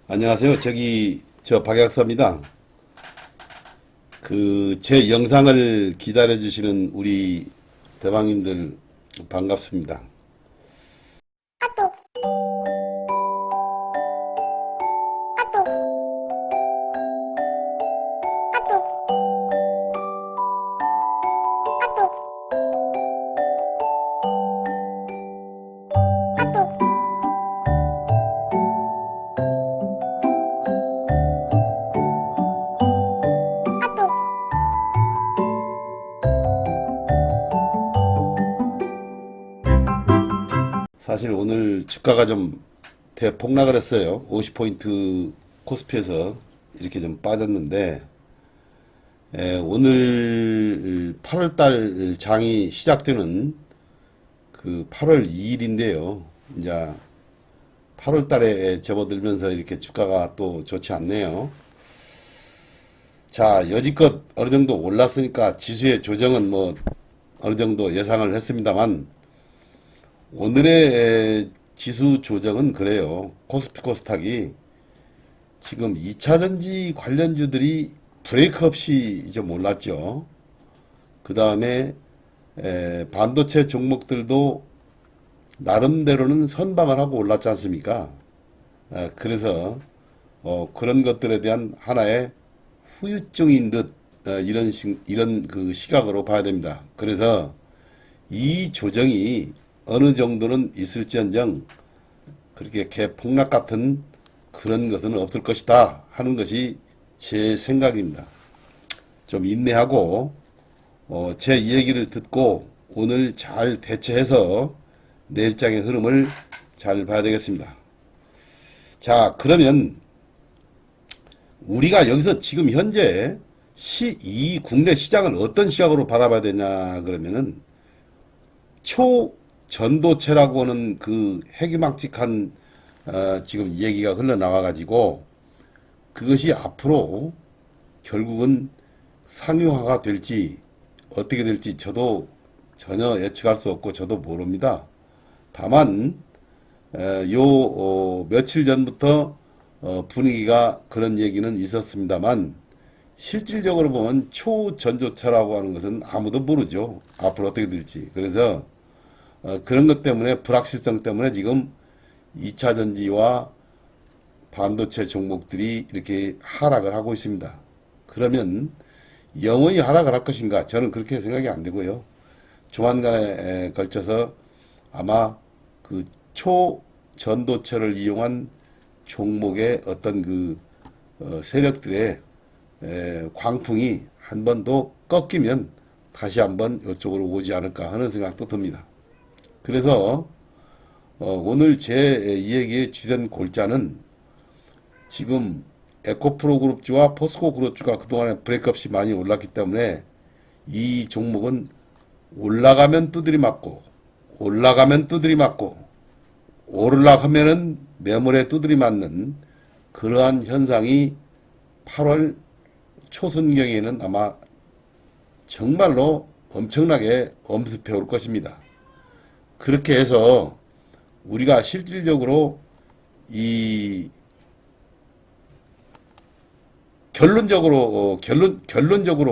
안녕하세요. 저 박약사입니다. 제 영상을 기다려주시는 우리 대방님들 반갑습니다. 사실 오늘 주가가 좀 대폭락을 했어요. 50포인트 코스피에서 이렇게 좀 빠졌는데, 오늘 8월달 장이 시작되는 8월 2일인데요. 이제 8월달에 접어들면서 이렇게 주가가 또 좋지 않네요. 자, 여지껏 어느 정도 올랐으니까 지수의 조정은 뭐 어느 정도 예상을 했습니다만, 오늘의 지수 조정은 그래요. 코스피 코스닥이 지금 2차전지 관련주들이 브레이크 없이 좀 올랐죠. 그 다음에 반도체 종목들도 나름대로는 선방을 하고 올랐지 않습니까? 그래서 그런 것들에 대한 하나의 후유증인 듯 이런 그 시각으로 봐야 됩니다. 그래서 이 조정이 어느 정도는 있을지언정 그렇게 개폭락 같은 그런 것은 없을 것이다 하는 것이 제 생각입니다. 좀 인내하고 제 이야기를 듣고 오늘 잘 대처해서 내일장의 흐름을 잘 봐야 되겠습니다. 자, 그러면 우리가 여기서 지금 현재 이 국내 시장을 어떤 시각으로 바라봐야 되냐 그러면은 초전도체라고 하는 그 해기망측한 지금 얘기가 흘러나와 가지고 그것이 앞으로 결국은 상용화가 될지 어떻게 될지 저도 전혀 예측할 수 없고 저도 모릅니다. 다만 며칠 전부터 분위기가 그런 얘기는 있었습니다만 실질적으로 보면 초전도체라고 하는 것은 아무도 모르죠. 앞으로 어떻게 될지. 그래서 그런 것 때문에 불확실성 때문에 지금 2차 전지와 반도체 종목들이 이렇게 하락을 하고 있습니다. 그러면 영원히 하락을 할 것인가? 저는 그렇게 생각이 안 되고요. 조만간에 걸쳐서 아마 그 초전도체를 이용한 종목의 어떤 세력들의 광풍이 한 번 더 꺾이면 다시 한번 이쪽으로 오지 않을까 하는 생각도 듭니다. 그래서 오늘 제 이야기의 주된 골자는 지금 에코프로 그룹주와 포스코 그룹주가 그동안에 브레이크 없이 많이 올랐기 때문에 이 종목은 올라가면 두드리 맞고 올라가면 두드리 맞고 오르락하면은 매물에 두드리 맞는 그러한 현상이 8월 초순경에는 아마 정말로 엄청나게 엄습해 올 것입니다. 그렇게 해서 우리가 실질적으로 이 결론적으로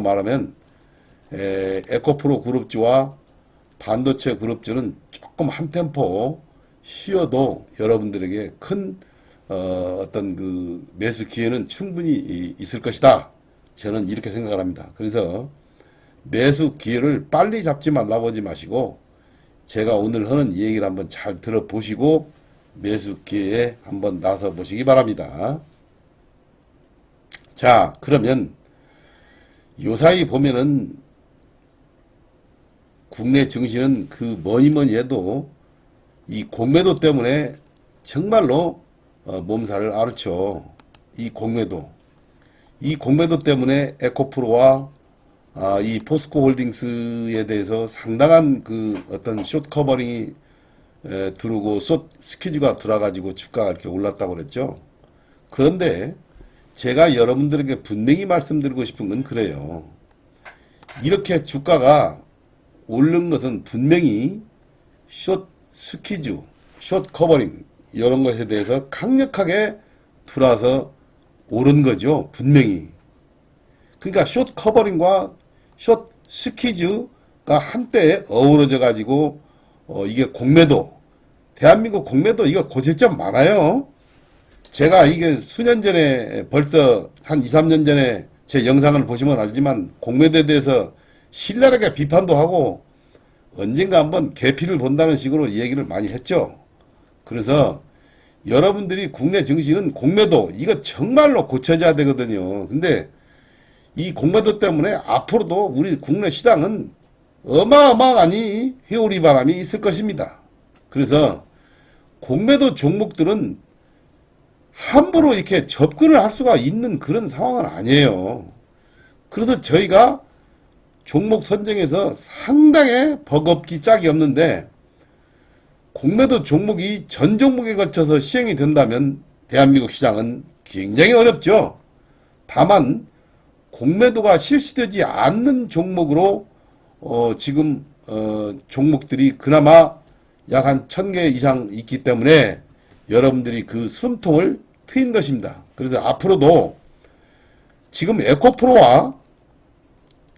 말하면 에코프로 그룹주와 반도체 그룹주는 조금 한 템포 쉬어도 여러분들에게 큰 어떤 그 매수 기회는 충분히 있을 것이다. 저는 이렇게 생각을 합니다. 그래서 매수 기회를 빨리 잡지 말라고 하지 마시고 제가 오늘 하는 이 얘기를 한번 잘 들어보시고 매수 기회에 한번 나서 보시기 바랍니다. 자, 그러면 요사이 보면은 국내 증시는 그 뭐니 해도 이 공매도 때문에 정말로 몸살을 앓죠. 이 공매도 때문에 에코프로와 이 포스코 홀딩스에 대해서 상당한 그 어떤 숏 커버링이 들어오고 숏 스퀴즈가 들어가지고 주가가 이렇게 올랐다고 그랬죠. 그런데 제가 여러분들에게 분명히 말씀드리고 싶은 건 그래요. 이렇게 주가가 오른 것은 분명히 숏 스퀴즈, 숏 커버링 이런 것에 대해서 강력하게 들어와서 오른 거죠. 분명히. 그러니까 숏 커버링과 숏 스퀴즈가 한때 어우러져 가지고 이게 공매도, 대한민국 공매도 이거 고질점 많아요. 제가 이게 수년 전에 벌써 한 2, 3년 전에 제 영상을 보시면 알지만 공매도에 대해서 신랄하게 비판도 하고 언젠가 한번 개피를 본다는 식으로 얘기를 많이 했죠. 그래서 여러분들이 국내 증시는 공매도 이거 정말로 고쳐져야 되거든요. 근데 이 공매도 때문에 앞으로도 우리 국내 시장은 어마어마하니 회오리 바람이 있을 것입니다. 그래서 공매도 종목들은 함부로 이렇게 접근을 할 수가 있는 그런 상황은 아니에요. 그래서 저희가 종목 선정에서 상당히 버겁기 짝이 없는데 공매도 종목이 전 종목에 걸쳐서 시행이 된다면 대한민국 시장은 굉장히 어렵죠. 다만 공매도가 실시되지 않는 종목으로 지금 종목들이 그나마 약 한 1000개 이상 있기 때문에 여러분들이 그 숨통을 트인 것입니다. 그래서 앞으로도 지금 에코프로와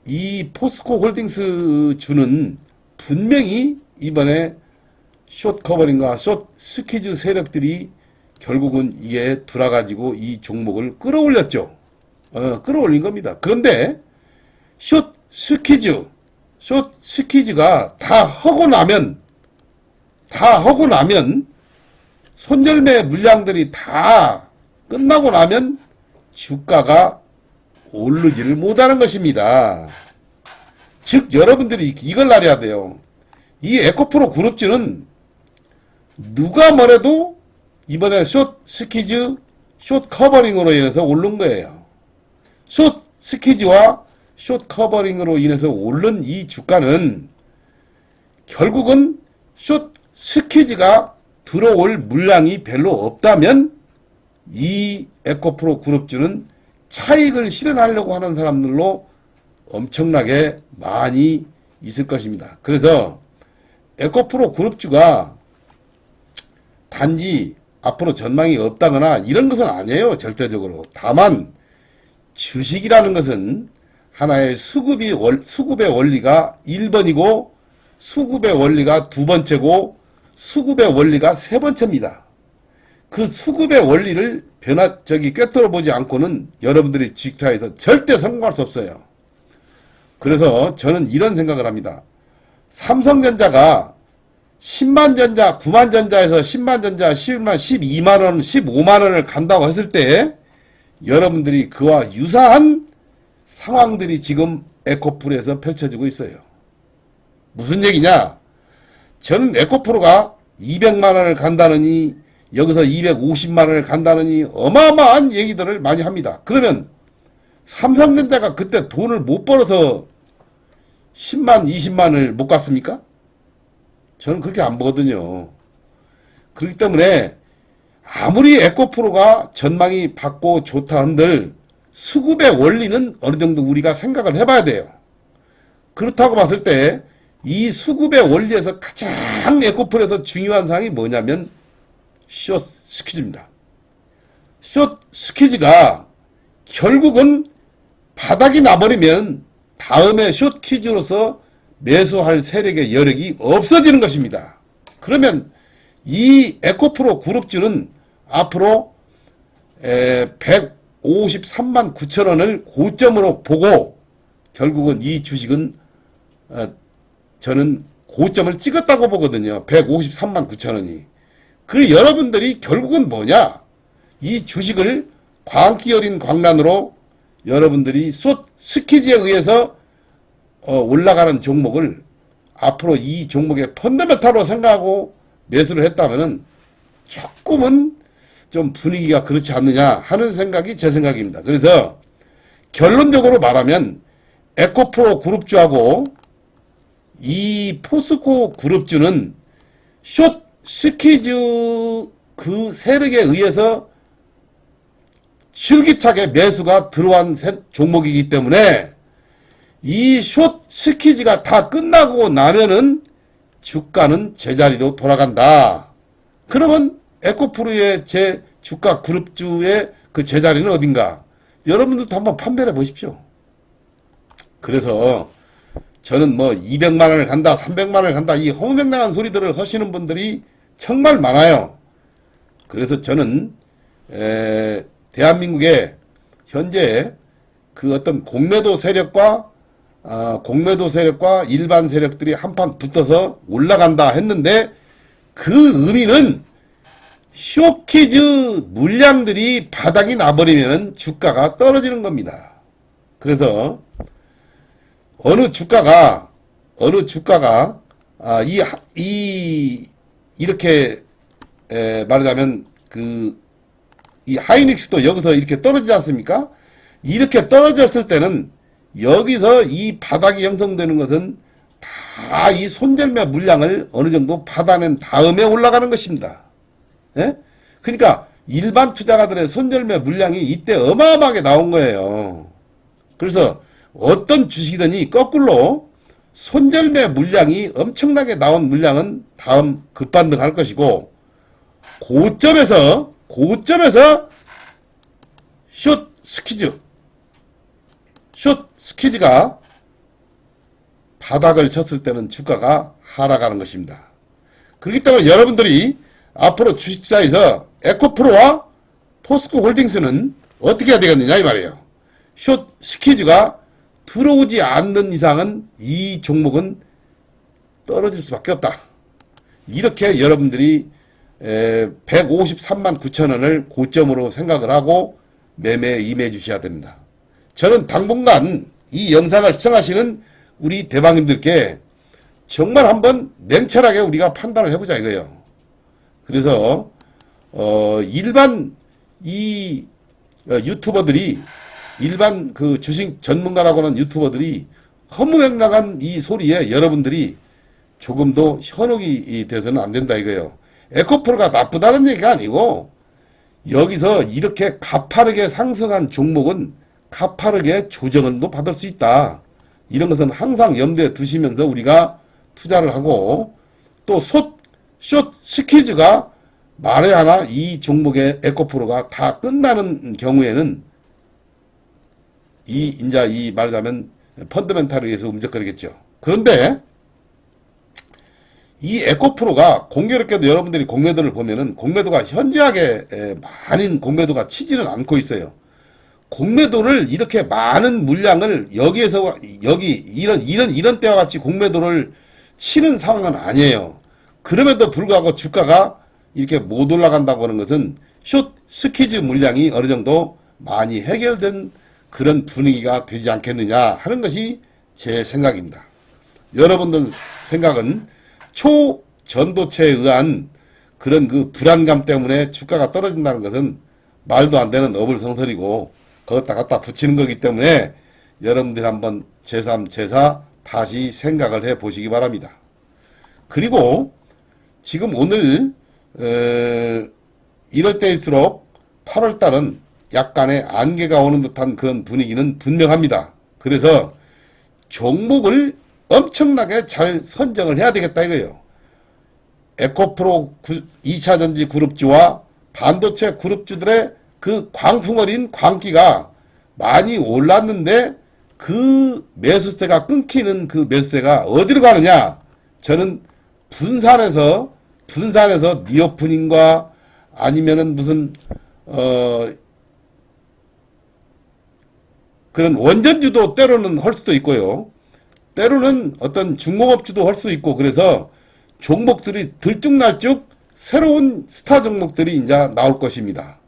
이 포스코 홀딩스 주는 분명히 이번에 숏 커버링과 숏 스퀴즈 세력들이 결국은 이에 들어가지고 이 종목을 끌어올렸죠. 끌어올린 겁니다. 그런데 숏 스퀴즈가 다 하고 나면 손절매 물량들이 다 끝나고 나면 주가가 오르지를 못하는 것입니다. 즉 여러분들이 이걸 알아야 돼요. 이 에코프로 그룹주는 누가 뭐래도 이번에 숏 스퀴즈, 숏 커버링으로 인해서 오른 거예요. 숏 스퀴즈와 숏 커버링으로 인해서 오른 이 주가는 결국은 숏 스퀴즈가 들어올 물량이 별로 없다면 이 에코프로 그룹주는 차익을 실현하려고 하는 사람들로 엄청나게 많이 있을 것입니다. 그래서 에코프로 그룹주가 단지 앞으로 전망이 없다거나 이런 것은 아니에요. 절대적으로. 다만 주식이라는 것은 하나의 수급의 원리가 1번이고 수급의 원리가 2번째고 수급의 원리가 3번째입니다. 그 수급의 원리를 꿰뚫어 보지 않고는 여러분들이 주식사에서 절대 성공할 수 없어요. 그래서 저는 이런 생각을 합니다. 삼성전자가 10만전자, 9만전자에서 10만전자, 11만, 12만원, 15만원을 간다고 했을 때 여러분들이 그와 유사한 상황들이 지금 에코프로에서 펼쳐지고 있어요. 무슨 얘기냐? 저는 에코프로가 200만원을 간다느니 여기서 250만원을 간다느니 어마어마한 얘기들을 많이 합니다. 그러면 삼성전자가 그때 돈을 못 벌어서 10만, 20만을 못 갔습니까? 저는 그렇게 안 보거든요. 그렇기 때문에 아무리 에코프로가 전망이 밝고 좋다 한들 수급의 원리는 어느 정도 우리가 생각을 해봐야 돼요. 그렇다고 봤을 때 이 수급의 원리에서 가장 에코프로에서 중요한 사항이 뭐냐면 숏 스퀴즈입니다. 숏 스퀴즈가 결국은 바닥이 나버리면 다음에 숏 퀴즈로서 매수할 세력의 여력이 없어지는 것입니다. 그러면 이 에코프로 그룹주는 앞으로 153만 9천원을 고점으로 보고 결국은 이 주식은 저는 고점을 찍었다고 보거든요. 153만 9천원이. 그 여러분들이 결국은 뭐냐? 이 주식을 광기 어린 광란으로 여러분들이 숏 스퀴즈에 의해서 올라가는 종목을 앞으로 이 종목의 펀더멘탈로 생각하고 매수를 했다면은 조금은 좀 분위기가 그렇지 않느냐 하는 생각이 제 생각입니다. 그래서 결론적으로 말하면 에코프로 그룹주하고 이 포스코 그룹주는 숏 스퀴즈 그 세력에 의해서 줄기차게 매수가 들어온 종목이기 때문에 이 숏 스퀴즈가 다 끝나고 나면은 주가는 제자리로 돌아간다. 그러면 에코프로의 제 주가 그룹주의 그 제자리는 어딘가? 여러분들도 한번 판별해 보십시오. 그래서 저는 뭐 200만 원을 간다, 300만 원을 간다, 이 허무맹랑한 소리들을 하시는 분들이 정말 많아요. 그래서 저는 대한민국에 현재 그 어떤 공매도 세력과 일반 세력들이 한판 붙어서 올라간다 했는데 그 의미는 쇼키즈 물량들이 바닥이 나버리면 주가가 떨어지는 겁니다. 그래서 어느 주가가 이렇게 말하자면 이 하이닉스도 여기서 이렇게 떨어지지 않습니까? 이렇게 떨어졌을 때는 여기서 이 바닥이 형성되는 것은 다 이 손절매 물량을 어느 정도 받아낸 다음에 올라가는 것입니다. 예? 그러니까 일반 투자가들의 손절매 물량이 이때 어마어마하게 나온 거예요. 그래서 어떤 주식이든지 거꾸로 손절매 물량이 엄청나게 나온 물량은 다음 급반등할 것이고 고점에서 숏 스퀴즈가 바닥을 쳤을 때는 주가가 하락하는 것입니다. 그렇기 때문에 여러분들이 앞으로 주식투자에서 에코프로와 포스코 홀딩스는 어떻게 해야 되겠느냐 이 말이에요. 숏 스퀴즈가 들어오지 않는 이상은 이 종목은 떨어질 수밖에 없다. 이렇게 여러분들이 153만 9천 원을 고점으로 생각을 하고 매매에 임해 주셔야 됩니다. 저는 당분간 이 영상을 시청하시는 우리 대방님들께 정말 한번 냉철하게 우리가 판단을 해보자 이거예요. 그래서 일반 이 유튜버들이 일반 그 주식 전문가라고 하는 유튜버들이 허무맹랑한 이 소리에 여러분들이 조금도 현혹이 돼서는 안 된다 이거예요. 에코프로가 나쁘다는 얘기가 아니고 여기서 이렇게 가파르게 상승한 종목은 가파르게 조정도 받을 수 있다. 이런 것은 항상 염두에 두시면서 우리가 투자를 하고 또 숏 스퀴즈가 만에 하나 이 종목의 에코프로가 다 끝나는 경우에는 이 말하자면 펀더멘탈에 의해서 움직거리겠죠. 그런데 이 에코프로가 공교롭게도 여러분들이 공매도를 보면은 공매도가 현저하게 많은 공매도가 치지는 않고 있어요. 공매도를 이렇게 많은 물량을 여기에서 여기 이런 때와 같이 공매도를 치는 상황은 아니에요. 그럼에도 불구하고 주가가 이렇게 못 올라간다고 하는 것은 숏 스퀴즈 물량이 어느 정도 많이 해결된 그런 분위기가 되지 않겠느냐 하는 것이 제 생각입니다. 여러분들 생각은 초전도체에 의한 그런 그 불안감 때문에 주가가 떨어진다는 것은 말도 안 되는 어불성설이고 거기다 갖다 붙이는 거기 때문에 여러분들이 한번 제3, 제4 다시 생각을 해 보시기 바랍니다. 그리고 지금 오늘 이럴 때일수록 8월달은 약간의 안개가 오는 듯한 그런 분위기는 분명합니다. 그래서 종목을 엄청나게 잘 선정을 해야 되겠다 이거예요. 에코프로 2차전지 그룹주와 반도체 그룹주들의 그 광풍 어린 광기가 많이 올랐는데 그 매수세가 끊기는 그 매수세가 어디로 가느냐? 저는 분산해서 니오프닌과 아니면은 무슨 그런 원전주도 때로는 할 수도 있고요. 때로는 어떤 중공업주도 할 수 있고 그래서 종목들이 들쭉날쭉 새로운 스타 종목들이 이제 나올 것입니다.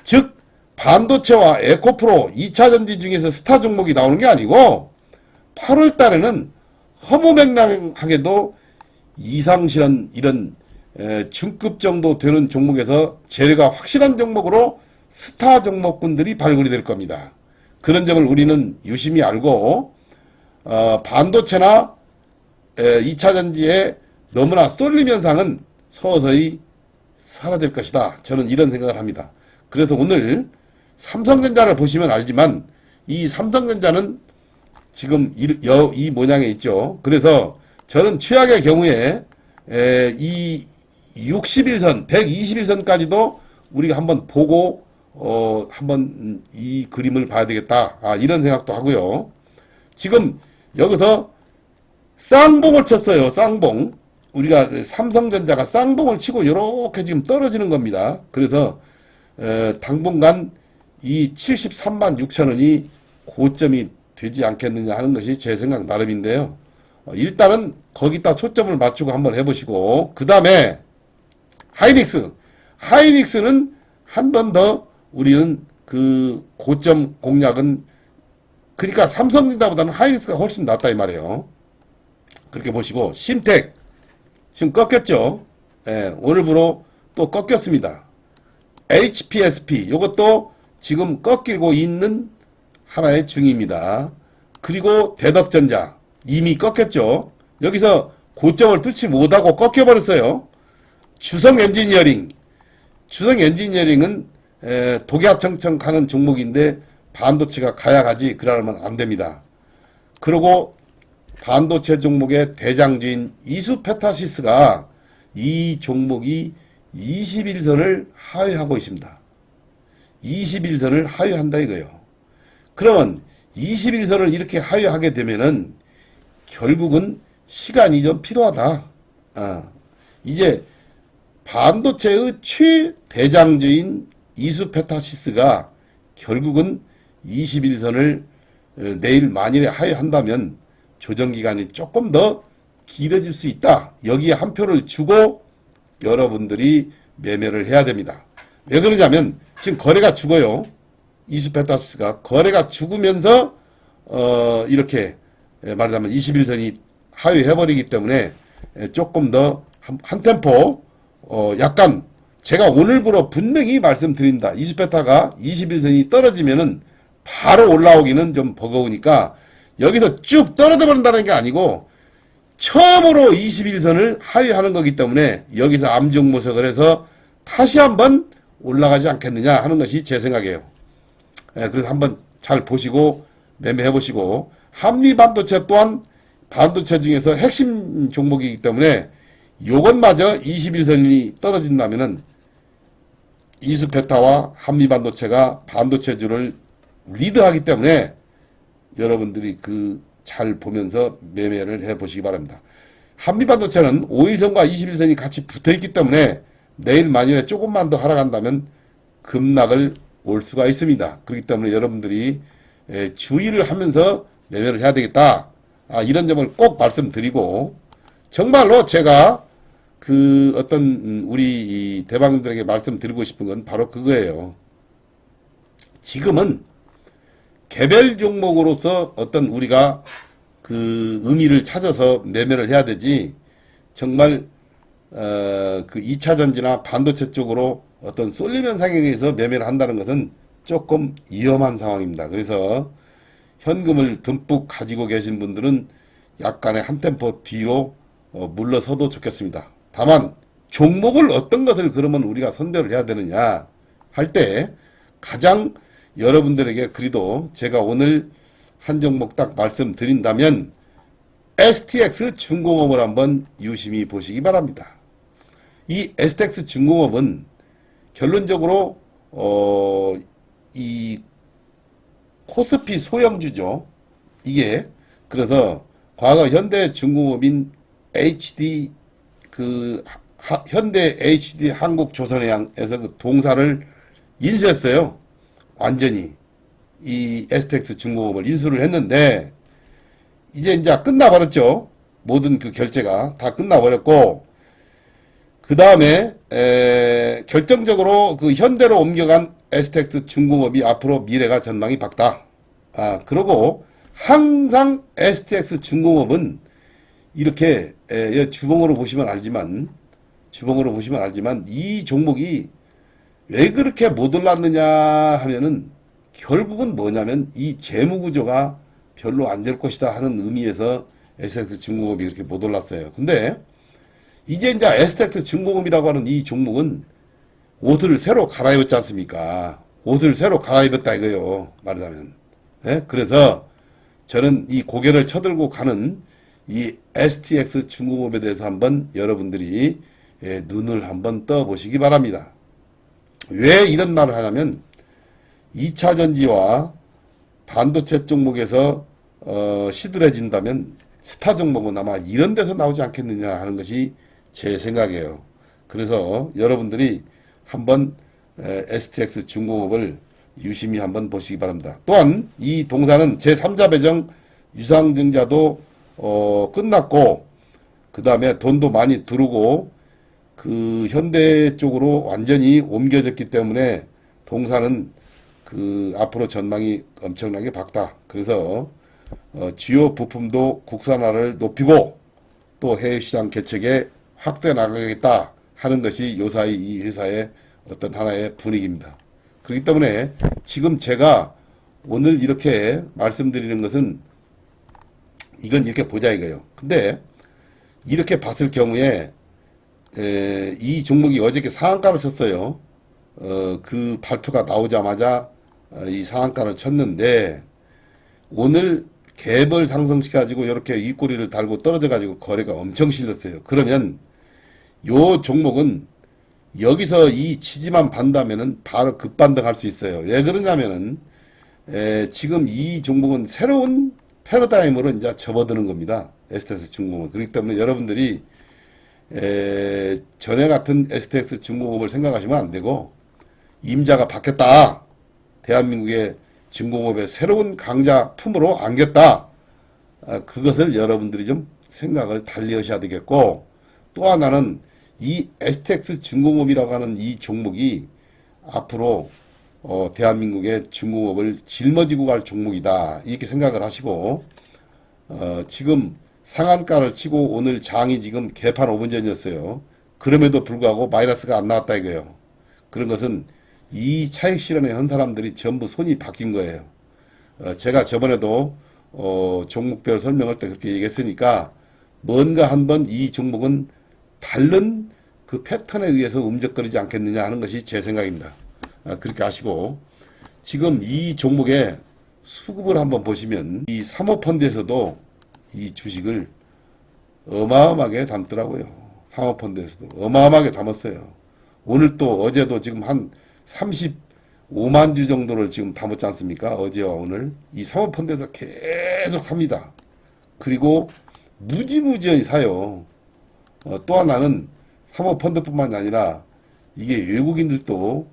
즉 반도체와 에코프로 2차전지 중에서 스타 종목이 나오는 게 아니고 8월 달에는 허무맹랑하게도 이상실한 이런 중급 정도 되는 종목에서 재료가 확실한 종목으로 스타 종목군들이 발굴이 될 겁니다. 그런 점을 우리는 유심히 알고 반도체나 2차전지에 너무나 쏠림 현상은 서서히 사라질 것이다. 저는 이런 생각을 합니다. 그래서 오늘 삼성전자를 보시면 알지만 이 삼성전자는 지금 이 모양에 있죠. 그래서 저는 최악의 경우에 이 61선, 121선까지도 우리가 한번 보고 한번 이 그림을 봐야 되겠다. 이런 생각도 하고요. 지금 여기서 쌍봉을 쳤어요. 쌍봉. 우리가 삼성전자가 쌍봉을 치고 이렇게 지금 떨어지는 겁니다. 그래서 당분간 이 73만 6천 원이 고점이 되지 않겠느냐 하는 것이 제 생각 나름인데요. 일단은 거기다 초점을 맞추고 한번 해보시고, 그 다음에 하이닉스는 한 번 더 우리는 그 고점 공략은, 그러니까 삼성전자보다는 하이닉스가 훨씬 낫다 이 말이에요. 그렇게 보시고, 심택 지금 꺾였죠. 오늘부로 또 꺾였습니다. HPSP 이것도 지금 꺾이고 있는 하나의 중입니다. 그리고 대덕전자 이미 꺾였죠. 여기서 고점을 뚫지 못하고 꺾여버렸어요. 주성엔지니어링은 독야청청 가는 종목인데 반도체가 가야 가지, 그러면 안 됩니다. 그리고 반도체 종목의 대장주인 이수페타시스가 이 종목이 21선을 하회하고 있습니다. 21선을 하회한다 이거예요. 그러면 21선을 이렇게 하회하게 되면은 결국은 시간이 좀 필요하다. 이제 반도체의 최대장주인 이수페타시스가 결국은 21선을 내일 만일에 하회한다면 조정기간이 조금 더 길어질 수 있다. 여기에 한 표를 주고 여러분들이 매매를 해야 됩니다. 왜 그러냐면 지금 거래가 죽어요. 이수페타시스가 거래가 죽으면서 이렇게 말하자면 21선이 하회해버리기 때문에 조금 더 한 템포 약간 제가 오늘부로 분명히 말씀드린다. 이수페타가 21선이 떨어지면은 바로 올라오기는 좀 버거우니까 여기서 쭉 떨어져 버린다는 게 아니고 처음으로 21선을 하회하는 거기 때문에 여기서 암중모색을 해서 다시 한번 올라가지 않겠느냐 하는 것이 제 생각이에요. 그래서 한번 잘 보시고 매매해 보시고, 한미반도체 또한 반도체 중에서 핵심 종목이기 때문에 요것마저 21선이 떨어진다면은 이수페타와 한미반도체가 반도체주를 리드하기 때문에 여러분들이 잘 보면서 매매를 해 보시기 바랍니다. 한미반도체는 5일선과 21선이 같이 붙어 있기 때문에 내일 만일에 조금만 더 하락한다면 급락을 올 수가 있습니다. 그렇기 때문에 여러분들이 주의를 하면서 매매를 해야 되겠다. 이런 점을 꼭 말씀드리고, 정말로 제가 우리 대방들에게 말씀드리고 싶은 건 바로 그거예요. 지금은 개별 종목으로서 어떤 우리가 의미를 찾아서 매매를 해야 되지, 정말 2차전지나 반도체 쪽으로 어떤 쏠림 상황에서 매매를 한다는 것은 조금 위험한 상황입니다. 그래서 현금을 듬뿍 가지고 계신 분들은 약간의 한 템포 뒤로 물러서도 좋겠습니다. 다만 종목을 어떤 것을 그러면 우리가 선별을 해야 되느냐 할 때 가장 여러분들에게, 그래도 제가 오늘 한 종목 딱 말씀드린다면 STX 중공업을 한번 유심히 보시기 바랍니다. 이 STX 중공업은 결론적으로 이 코스피 소형주죠. 이게 그래서 과거 현대 중공업인 HD 현대 HD 한국조선해양에서 그 동사를 인수했어요. 완전히 이 STX 중공업을 인수를 했는데 이제 끝나버렸죠. 모든 결제가 다 끝나버렸고, 그 다음에 결정적으로 현대로 옮겨간 STX 중공업이 앞으로 미래가 전망이 밝다. 그러고 항상 STX 중공업은 이렇게 주봉으로 보시면 알지만 이 종목이 왜 그렇게 못 올랐느냐 하면은 결국은 뭐냐면 이 재무구조가 별로 안 될 것이다 하는 의미에서 STX 중공업이 그렇게 못 올랐어요. 근데 이제 STX 중공업이라고 하는 이 종목은 옷을 새로 갈아입었지 않습니까? 옷을 새로 갈아입었다 이거요. 말하자면. 그래서 저는 이 고개를 쳐들고 가는 이 STX 중공업에 대해서 한번 여러분들이 눈을 한번 떠보시기 바랍니다. 왜 이런 말을 하냐면 2차 전지와 반도체 종목에서 시들해진다면 스타 종목은 아마 이런 데서 나오지 않겠느냐 하는 것이 제 생각이에요. 그래서 여러분들이 한번 STX 중공업을 유심히 한번 보시기 바랍니다. 또한 이 동사는 제3자 배정 유상증자도 끝났고 그 다음에 돈도 많이 들어오고 그 현대 쪽으로 완전히 옮겨졌기 때문에 동사는 그 앞으로 전망이 엄청나게 밝다. 그래서 주요 부품도 국산화를 높이고 또 해외 시장 개척에 확대 나가겠다 하는 것이 요사이 이 회사의 어떤 하나의 분위기입니다. 그렇기 때문에 지금 제가 오늘 이렇게 말씀드리는 것은 이건 이렇게 보자 이거예요. 근데 이렇게 봤을 경우에 이 종목이 어저께 상한가를 쳤어요. 그 발표가 나오자마자 이 상한가를 쳤는데 오늘 갭을 상승시켜가지고 이렇게 윗꼬리를 달고 떨어져가지고 거래가 엄청 실렸어요. 그러면 요 종목은 여기서 이 지지만 반다면은 바로 급반등할 수 있어요. 왜 그러냐면은 지금 이 종목은 새로운 패러다임으로 이제 접어드는 겁니다. STX 중공업. 그렇기 때문에 여러분들이 전에 같은 STX 중공업을 생각하시면 안 되고 임자가 바뀌었다. 대한민국의 중공업의 새로운 강자 품으로 안겼다. 그것을 여러분들이 좀 생각을 달리 하셔야 되겠고 또 하나는 이 STX 중공업이라고 하는 이 종목이 앞으로 대한민국의 중공업을 짊어지고 갈 종목이다. 이렇게 생각을 하시고 지금 상한가를 치고 오늘 장이 지금 개판 5분 전이었어요. 그럼에도 불구하고 마이너스가 안 나왔다 이거예요. 그런 것은 이 차익 실현에 한 사람들이 전부 손이 바뀐 거예요. 제가 저번에도 종목별 설명할 때 그렇게 얘기했으니까 뭔가 한번 이 종목은 다른 그 패턴에 의해서 움직거리지 않겠느냐 하는 것이 제 생각입니다. 그렇게 하시고 지금 이 종목의 수급을 한번 보시면 이 사모펀드에서도 이 주식을 어마어마하게 담더라고요. 사모펀드에서도 어마어마하게 담았어요. 오늘 또 어제도 지금 한 35만 주 정도를 지금 담았지 않습니까? 어제와 오늘 이 사모펀드에서 계속 삽니다. 그리고 무지무지하게 사요. 또 하나는 사모펀드뿐만 아니라 이게 외국인들도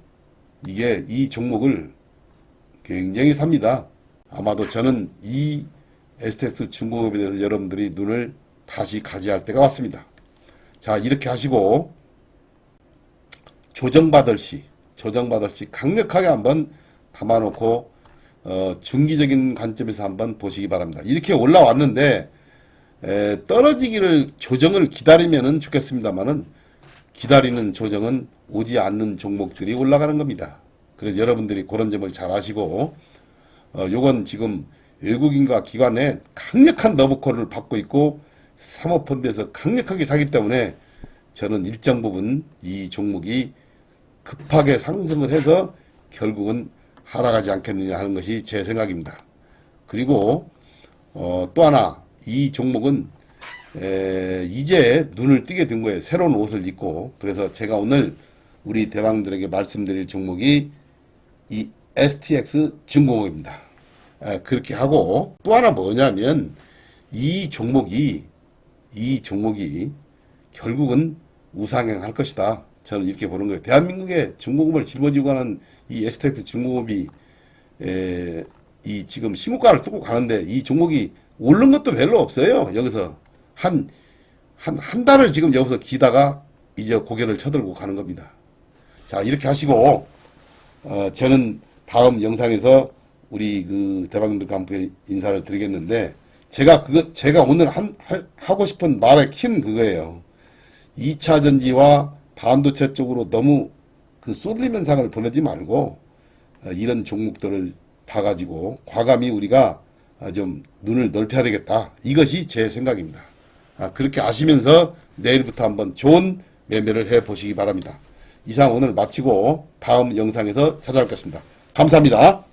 이게 이 종목을 굉장히 삽니다. 아마도 저는 이 STX 중공업에 대해서 여러분들이 눈을 다시 가지할 때가 왔습니다. 자, 이렇게 하시고 조정받을 시 강력하게 한번 담아놓고 중기적인 관점에서 한번 보시기 바랍니다. 이렇게 올라왔는데 떨어지기를 조정을 기다리면은 좋겠습니다만은 기다리는 조정은 오지 않는 종목들이 올라가는 겁니다. 그래서 여러분들이 그런 점을 잘 아시고 요건 지금 외국인과 기관의 강력한 러브콜을 받고 있고 사모펀드에서 강력하게 사기 때문에 저는 일정 부분 이 종목이 급하게 상승을 해서 결국은 하락하지 않겠느냐 하는 것이 제 생각입니다. 그리고 또 하나 이 종목은 이제 눈을 뜨게 된 거예요. 새로운 옷을 입고. 그래서 제가 오늘 우리 대왕들에게 말씀드릴 종목이 이 STX 중공업입니다. 그렇게 하고 또 하나 뭐냐면 이 종목이 결국은 우상향할 것이다. 저는 이렇게 보는 거예요. 대한민국의 중공업을 짊어지고 가는 이 STX 중공업이 이 지금 신고가를 뚫고 가는데 이 종목이 오른 것도 별로 없어요. 여기서 한 달을 지금 여기서 기다가 이제 고개를 쳐들고 가는 겁니다. 자, 이렇게 하시고 저는 다음 영상에서 우리 그 대박님들과 함께 인사를 드리겠는데 제가 오늘 하고 싶은 말의 키는 그거예요. 2차 전지와 반도체 쪽으로 너무 그 쏠림 현상을 보내지 말고 이런 종목들을 봐가지고 과감히 우리가 좀 눈을 넓혀야 되겠다. 이것이 제 생각입니다. 그렇게 아시면서 내일부터 한번 좋은 매매를 해 보시기 바랍니다. 이상 오늘 마치고 다음 영상에서 찾아뵙겠습니다. 감사합니다.